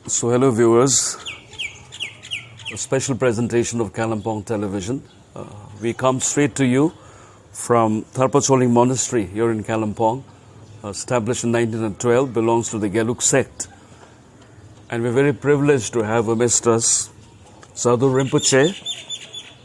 So hello viewers, a special presentation of Kalimpong Television. We come straight to you from THARPA CHOLING Monastery here in Kalimpong, established in 1912, belongs to the Geluk sect. And we're very privileged to have amidst us JHADO Rinpoche,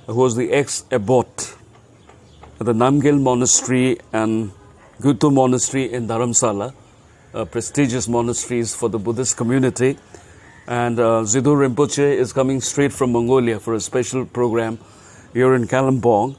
who was the ex-abbot at the Namgyal Monastery and Gyuto Monastery in Dharamsala, prestigious monasteries for the Buddhist community. And JHADO Rinpoche is coming straight from Mongolia for a special program here in Kalimpong.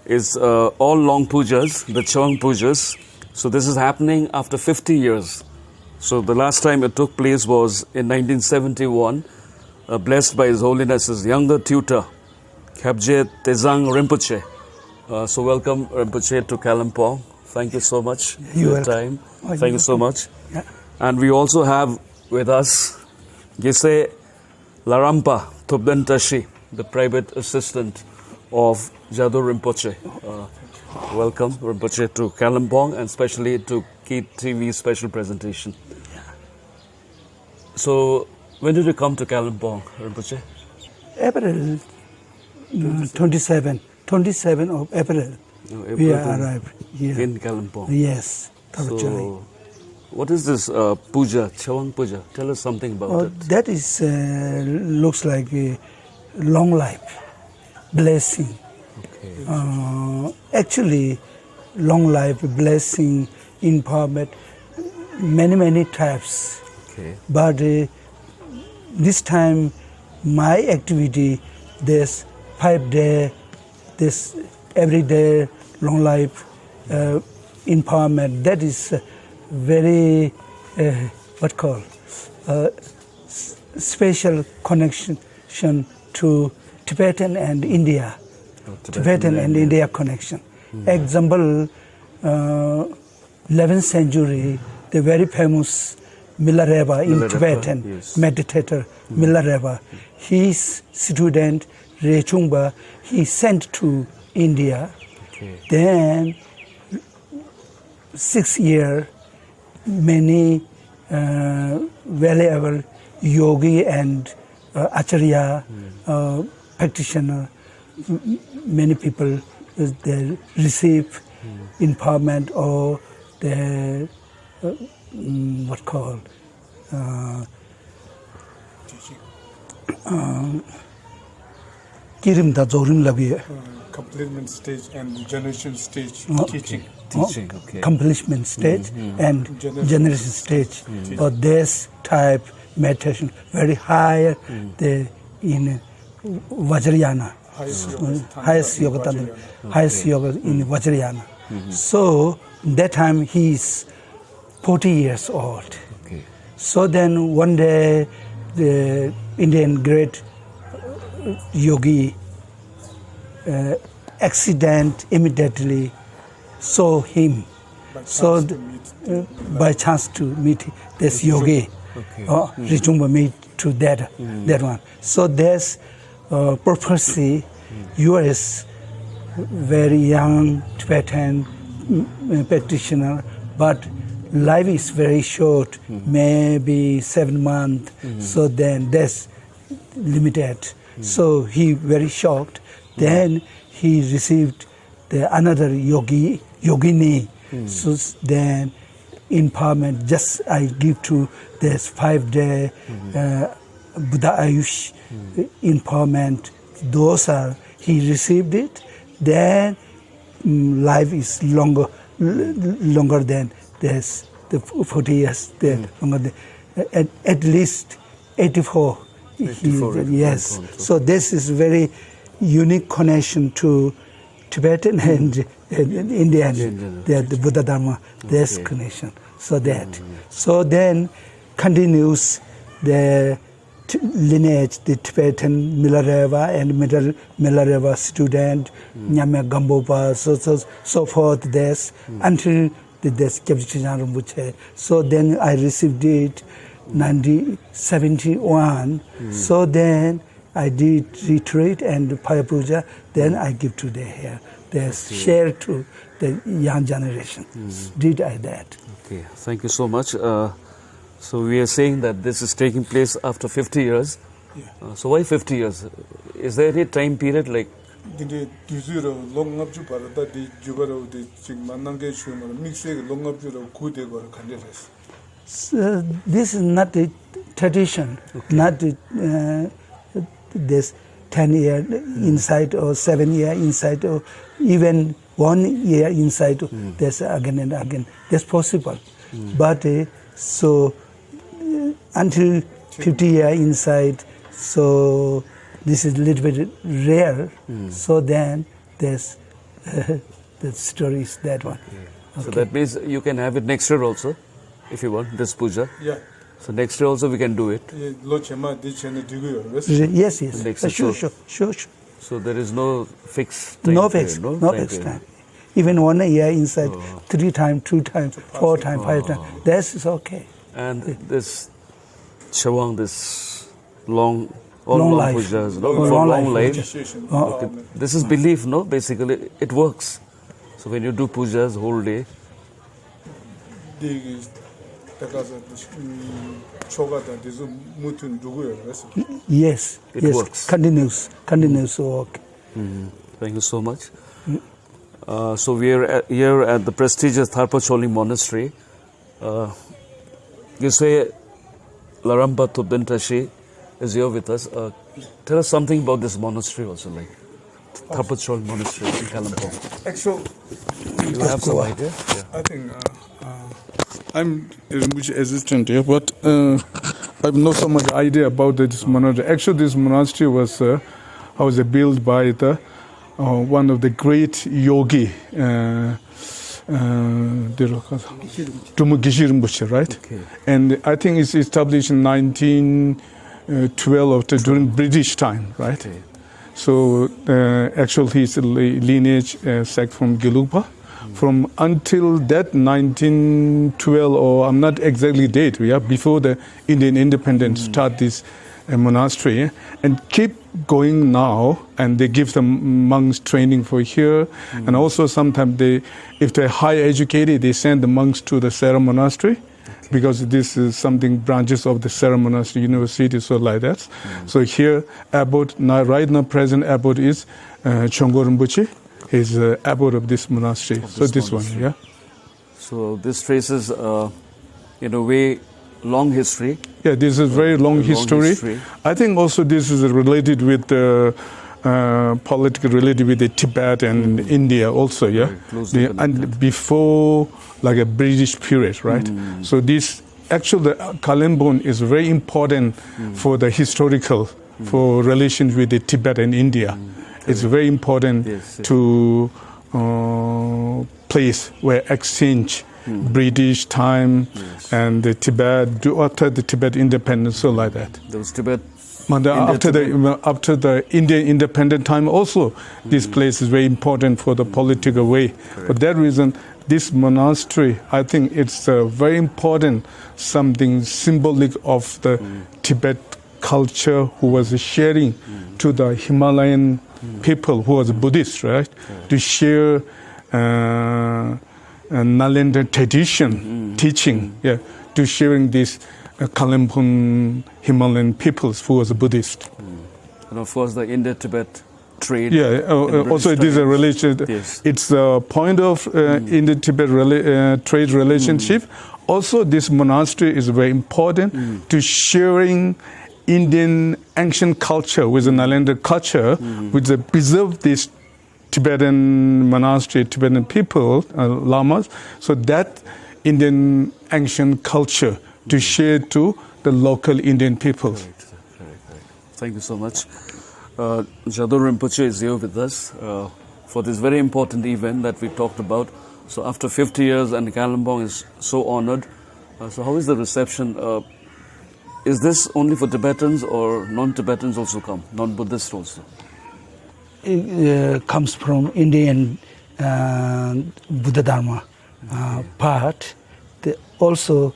It's all long pujas, the Chong pujas. So this is happening after 50 years. So the last time it took place was in 1971, blessed by His Holiness's younger tutor, Khabje Tezang Rinpoche. So welcome Rinpoche to Kalimpong. Thank you so much for your time. Thank you so much. Yeah. And we also have with us Gise Larampa Thubdentashi, the private assistant of JHADO Rinpoche. Welcome Rinpoche to Kalimpong and especially to Keat TV's special presentation. So when did you come to Kalimpong, Rinpoche? April 27 of April. We arrived here. In Kalimpong. Yes. So, what is this puja, Chawang puja? Tell us something about it. That is looks like a long life, blessing. Okay. Actually, long life, blessing, empowerment, many types. Okay. But this time, my activity, this 5 day, this every day, long life, empowerment, that is very, special connection to Tibetan and India. Tibetan and India connection. Example, 11th century, the very famous Milarepa in Tibetan, yes. meditator Milarepa, his student Rechungpa, he sent to India. Okay. Then 6 years, many valuable yogi and acharya practitioner, many people they receive empowerment or they kirim da zorim labi completion stage and generation stage teaching. Teaching, okay. Accomplishment stage and generation stage. But this type meditation very high in Vajrayana, highest yoga tantra, highest yoga in Vajrayana. So that time he is 40 years old. Okay. So then one day the Indian great yogi accident immediately saw him. By chance to meet this yogi, Rechungpa meet to that one. So there's prophecy. You are very young Tibetan practitioner, but life is very short, maybe 7 months. So then that's limited. So he very shocked. Then he received another yogini. So then empowerment, just I give to this 5 day Buddha Ayush empowerment. Those are, he received it. Then life is longer than this, the 40 years. Longer than, at least 84. 84 yes. So this is very unique connection to Tibetan and Indian, the Buddha Dharma, this connection. So that. So then continues the lineage, the Tibetan Milarepa and Milarepa student, Nyame Gambopa, so forth, this, until this Khabje Rinpoche. So then I received it 1971. So then I did retreat and fire puja. Then I give to the here. There's share to the young generation. Did I that? Okay, thank you so much. So we are saying that this is taking place after 50 years. Yeah. So why 50 years? Is there any time period like? 근데 뒤즈로 롱업주 바르다 디 주바로 디 지금 만난 게 쉬면 믹스에 롱업주로 고대고 간절했어. So this is not a tradition, not this 10-year inside or 7-year inside or even 1 year inside. There's again and again. That's possible. But so until 50 year inside, so this is a little bit rare. So then there's the story is that one. Okay. So that means you can have it next year also, if you want, this puja. Yeah. So next year also we can do it. Yes. Sure. So there is no fixed time. No fixed time. Even 1 year inside, 3 times, 2 times, 4 times, 5 times. That's okay. And this Chawang, this long life. pujas, Long life. Okay. This is belief, no? Basically, it works. So when you do pujas whole day, yes, works. Continuous work. Thank you so much. So we are here at the prestigious THARPA CHOLING Monastery. You say Larampa Tubintashi is here with us. Tell us something about this monastery also, like THARPA CHOLING Monastery in Kalimpong. Actually, You have some idea? I think I'm much hesitant here, but I have not so much idea about this monastery. Actually, this monastery was built by one of the great yogi, Gishirimbuchi, right? Okay. And I think it's established in 1912 during British time, right? Okay. So actually his lineage sect from Gelugpa. From until that 1912, or I'm not exactly date, before the Indian independence, start this monastery and keep going now, and they give them monks training for here, and also sometimes if they're high educated, they send the monks to the Sera monastery, because this is something branches of the Sera monastery university, so like that. So here abbot right now present abbot is Chongor Rinpoche. He's abbot of this monastery. This monastery. One, yeah. So this traces, in a way, long history. Yeah, this is very long history. I think also this is related with political related with the Tibet and India also. Yeah, and before like a British period, right? So this actually the Kalimpong is very important for the historical for relations with the Tibet and India. It's very important to place where exchange British time and the Tibet after the Tibet independence, so like that. There was Tibet. After the Indian independent time also, this place is very important for the political way. For that reason, this monastery, I think it's very important, something symbolic of the Tibet culture who was sharing to the Himalayan people who was Buddhist, right? To share Nalanda tradition, teaching, to sharing this Kalimpong Himalayan peoples who was Buddhist. And of course the Indo-Tibet trade. Yeah, also it is a relation. Yes. It's a point of Indo-Tibet trade relationship. Also this monastery is very important to sharing Indian ancient culture with the Nalanda culture, which preserve this Tibetan monastery, Tibetan people, lamas, so that Indian ancient culture to share to the local Indian people. Correct. Thank you so much. JHADO Rinpoche is here with us for this very important event that we talked about. So after 50 years, and Kalimpong is so honored. So how is the reception? Is this only for Tibetans or non-Tibetans also come, non-Buddhists also? It comes from Indian Buddha Dharma part. Also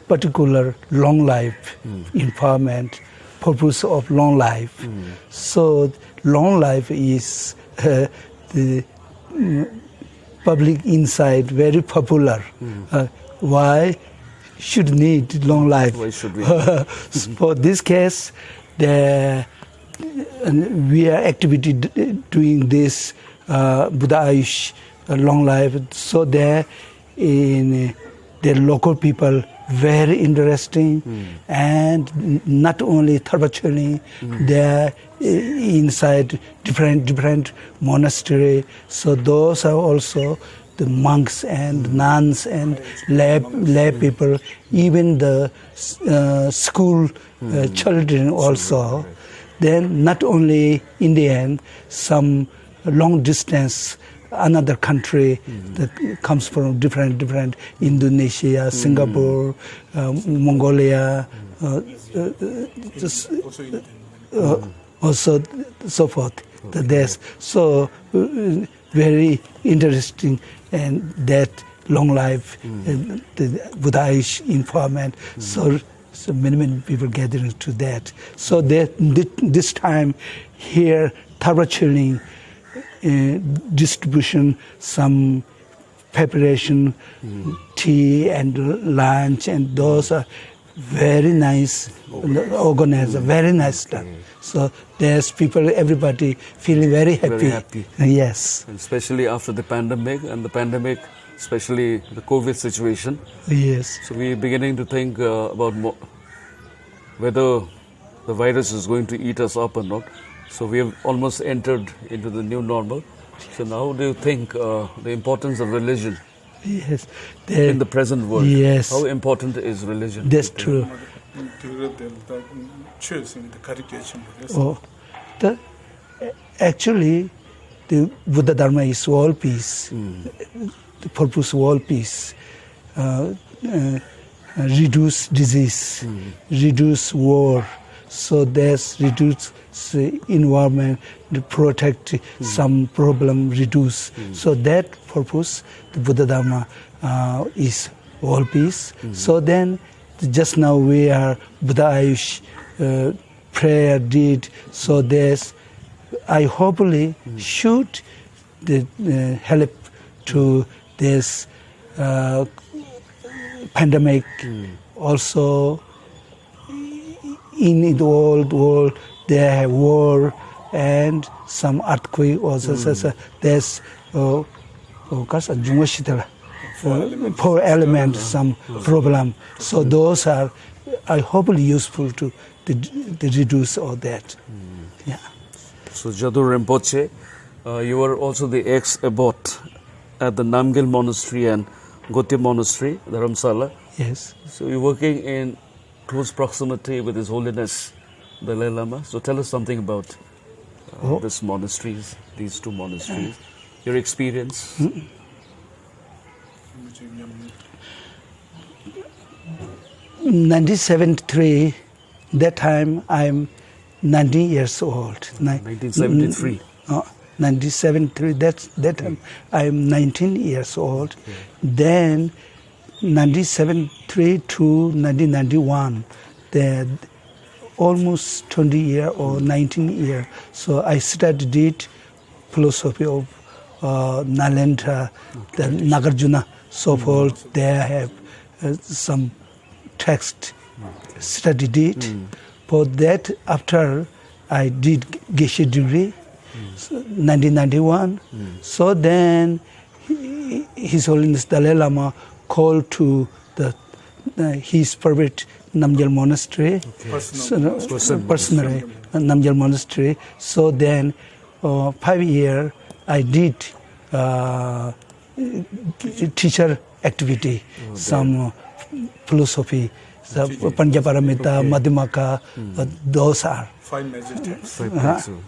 particular long life, empowerment, purpose of long life. So long life is the public insight, very popular. Why? should need long life. Why should we? For this case, we are activity doing this Buddha Ayush long life. So there in the local people very interesting, and not only THARPA Choling, they're inside different monastery. So those are also the monks and nuns and lay people, even the school children also. Then not only Indian, some long distance, another country that comes from different Indonesia, Singapore, Mongolia, also so forth. There's so very interesting, and that long life, the Buddhist informant. So many people gathering to that. So this time here, THARPA Choling distribution, some preparation, tea and lunch, and those are very nice organized, very nice done. So there's people, everybody feeling very happy. Very happy. Yes. And especially after the pandemic, especially the COVID situation. Yes. So we're beginning to think about whether the virus is going to eat us up or not. So we have almost entered into the new normal. So now do you think the importance of religion in the present world? Yes. How important is religion? That's true. Actually, the Buddha Dharma is world peace. The purpose of world peace. Reduce disease, reduce war. So there's reduce environment, protect some problem, reduce. So that purpose, the Buddha Dharma is world peace. So then, just now we are Buddha Ayush prayer did. So there's, I hopefully should help to this pandemic. Also, in the old world, there have war and some earthquake. Also, there's four elements, some problem. So those are, I hopefully useful to reduce all that. Yeah. So JHADO Rinpoche, you were also the ex-abbot at the Namgyal Monastery and Gotye Monastery, Dharamsala. Yes. So you're working in close proximity with His Holiness Dalai Lama. So tell us something about these monasteries, these two monasteries, your experience. 1973, that time I'm 19 years old. 1973. 1973, that time I'm 19 years old. Then 1973 to 1991, almost 20 years or 19 years. So I studied philosophy of Nalanda, the Nagarjuna, so forth. They have some text studied it. For that, after I did Geshe degree, 1991. So then His Holiness Dalai Lama called to his private Namgyal Monastery, personally Namgyal Monastery. So then 5 years I did teacher activity, some philosophy, Panjaparamita, Madhyamaka, those are. 5 major texts.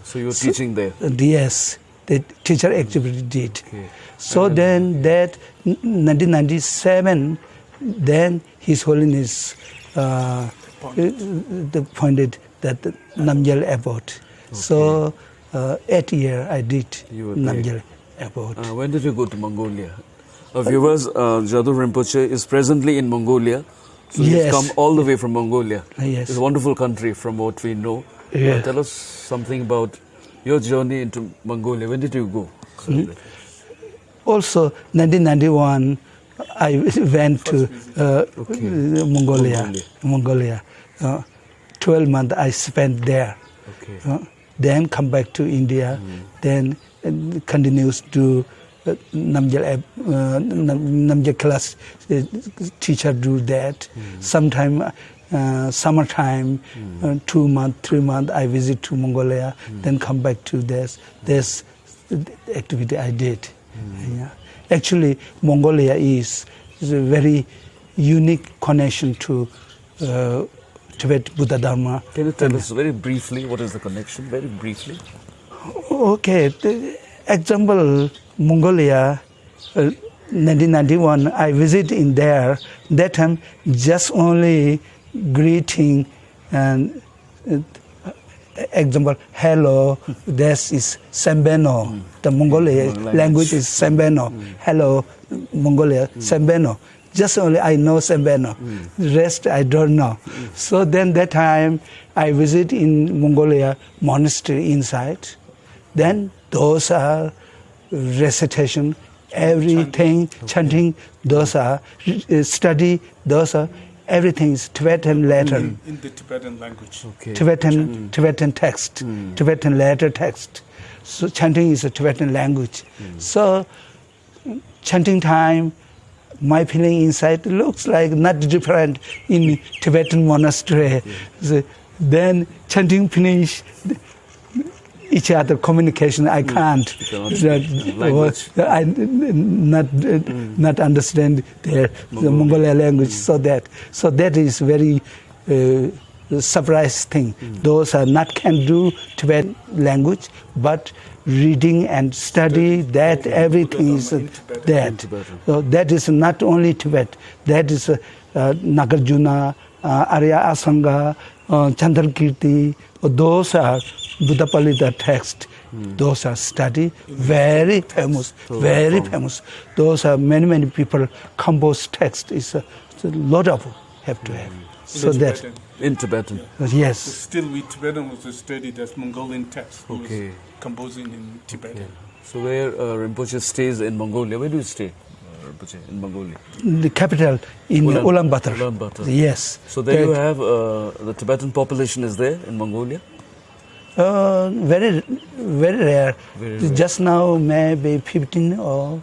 So you were teaching there? Yes, the teacher activity did. So then that 1997, then His Holiness appointed that Namgyal abbot. So 8 years I did Namgyal abbot. When did you go to Mongolia? Viewers, JHADO Rinpoche is presently in Mongolia. So you've come all the way from Mongolia. Yes. It's a wonderful country from what we know. Tell us something about your journey into Mongolia. When did you go? Also, 1991, I went to Mongolia. 12 months I spent there. Okay. Then come back to India. Then continues to Namgyal class teacher do that. Sometime summertime, 2 months, 3 months I visit to Mongolia. Then come back to this activity I did. Yeah. Actually, Mongolia is a very unique connection to Tibet Buddha Dharma. Can you tell us very briefly what is the connection? Very briefly. Okay. Example, Mongolia, 1991, I visit in there. That time, just only greeting and example, hello, this is Sembeno. The Mongolian language is Sembeno. Hello, Mongolia, Sembeno. Just only I know Sembeno. The rest I don't know. So then that time I visit in Mongolia monastery inside. Then those are recitation, everything, chanting, those are study, those are everything is Tibetan letter. In the Tibetan language. Okay. Tibetan text, Tibetan letter text. So chanting is a Tibetan language. So chanting time, my feeling inside looks like not different in Tibetan monastery. So then chanting finish, each other communication I can't. I not understand the Mongolian language. So that is very surprise thing. Those are not can do Tibetan language, but reading and study that everything is that. So that is not only Tibet. That is Nagarjuna, Arya Asanga, Chandrakirti. Those are Buddha Palita text. Those are study, very famous, very famous. Those are many people compose text. It's a lot of have to have. So that in Tibetan. Yes. Still, we Tibetan was studied as Mongolian text. Okay. Composing in Tibetan. Okay. So where Rinpoche stays in Mongolia, where do you stay, Rinpoche, in Mongolia? The capital in Ulaanbaatar. Ulaanbaatar. Yes. So there you have the Tibetan population is there in Mongolia? Very rare. Just now maybe 15 or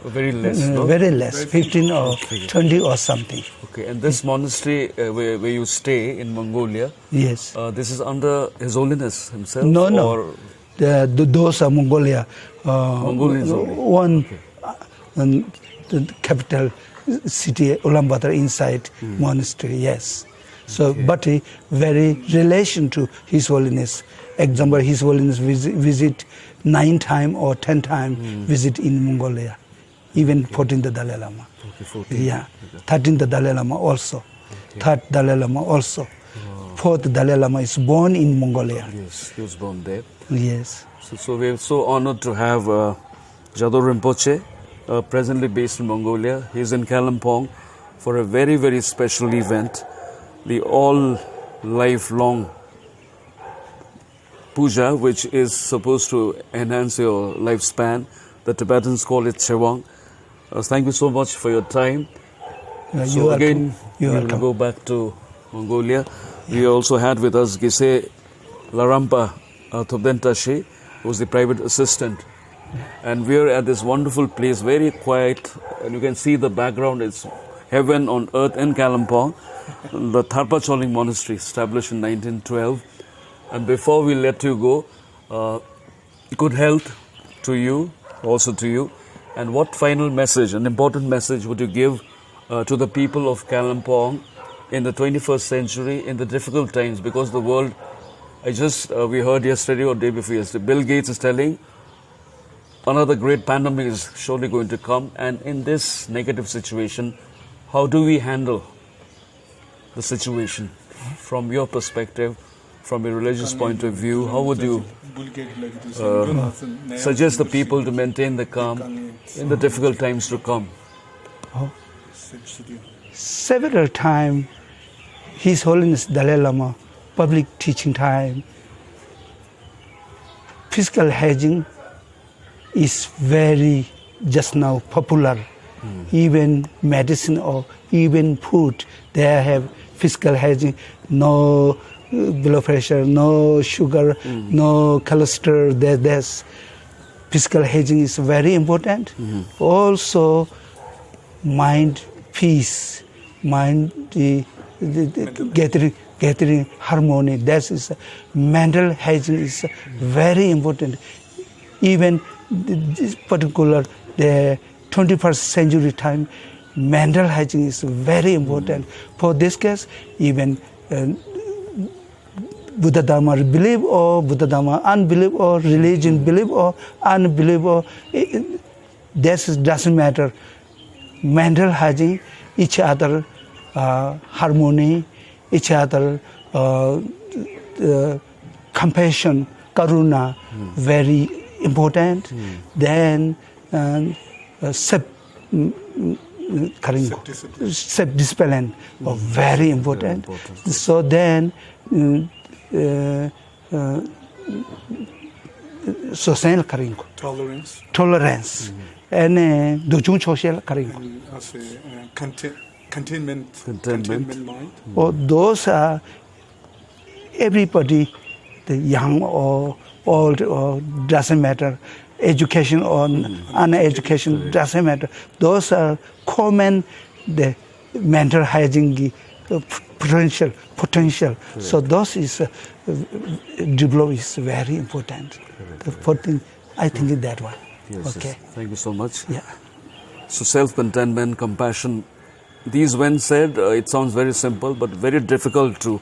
very less, no? Very less, 15 or 20 or something. Okay, and this monastery where you stay in Mongolia, yes, this is under His Holiness himself? No. Or those are Mongolia. Mongolians only. One the capital city, Ulaanbaatar, inside monastery, yes. So, but very relation to His Holiness. Example, His Holiness visit 9 times or 10 times visit in Mongolia. Even 14th Dalai Lama. Okay, 14. Yeah. 13th Dalai Lama also. 3rd Dalai Lama also. 4th Dalai Lama is born in Mongolia. Yes, he was born there. Yes. So we're so honored to have JHADO Rinpoche, presently based in Mongolia. He's in Kalimpong for a very, very special event. The all-lifelong puja, which is supposed to enhance your lifespan. The Tibetans call it Chewang. Thank you so much for your time. So again, we will go back to Mongolia. We also had with us Gise Larampa Thobdentashi, who was the private assistant. And we are at this wonderful place, very quiet, and you can see the background. It's heaven on earth in Kalimpong, the THARPA Choling Monastery, established in 1912. And before we let you go, good health to you, also to you. And what final message, an important message, would you give to the people of Kalimpong in the 21st century, in the difficult times? Because the world, we heard yesterday or day before yesterday, Bill Gates is telling another great pandemic is surely going to come. And in this negative situation, how do we handle the situation from your perspective, from a religious point of view? How would you suggest the people to maintain the calm in the difficult times to come? Several times, His Holiness Dalai Lama, public teaching time, physical hygiene is very just now popular even medicine or even food, they have physical hygiene, no blood pressure, no sugar, no cholesterol. There's physical hygiene is very important. Also, mind peace, mind gathering harmony. That is mental hygiene is very important. Even this particular the 21st century time, mental hygiene is very important. For this case, even Buddha Dharma believe or Buddha Dharma unbelieve or religion believe or unbelieve or this doesn't matter. Mental hygiene, each other harmony, each other compassion, karuna, very important. Then self-discipline, very important. So then social tolerance and dojung social containment mind. Those are everybody, the young or old or doesn't matter, education or uneducation doesn't matter. Those are common the mental hygiene potential. Correct. So those is develop is very important. The fourth thing, I think is that one. Yes, okay. Yes. Thank you so much. Yeah. So self-contentment, compassion, these when said, it sounds very simple, but very difficult to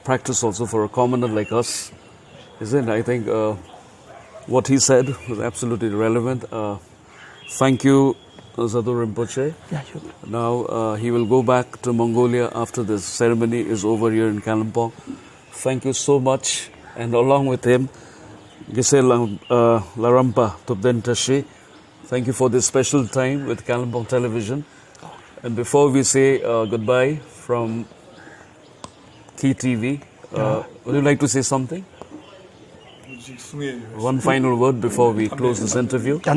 practice also for a commoner like us, isn't it? I think what he said was absolutely relevant. Thank you, Sadhu Rinpoche. Yeah, sure. Now he will go back to Mongolia after this ceremony is over here in Kalimpong. Thank you so much. And along with him, Gise Larampa Tubden Tashi. Thank you for this special time with Kalimpong Television. And before we say goodbye from Key TV, would you like to say something? One final word before we close this interview. I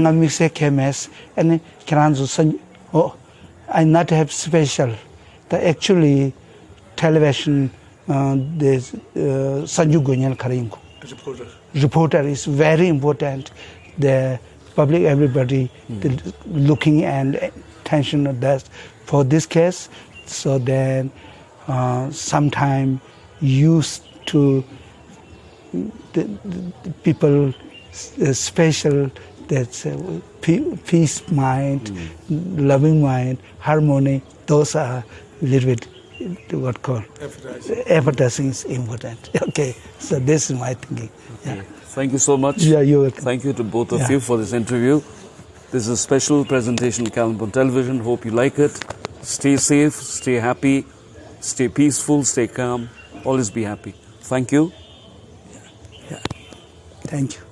not have special. The actually television, there's Sanju Gunyan Karinko. Reporter is very important. The public, everybody looking and attention of that for this case. So then sometime used to the people special that's peace mind, loving mind, harmony. Those are a little bit what called advertising is important. Okay, so this is my thinking. Okay. Yeah. Thank you so much. Yeah, you're welcome. Thank you to both of you for this interview. This is a special presentation of Kalimpong Television. Hope you like it. Stay safe, stay happy, stay peaceful, stay calm. Always be happy. Thank you. Yeah. Thank you.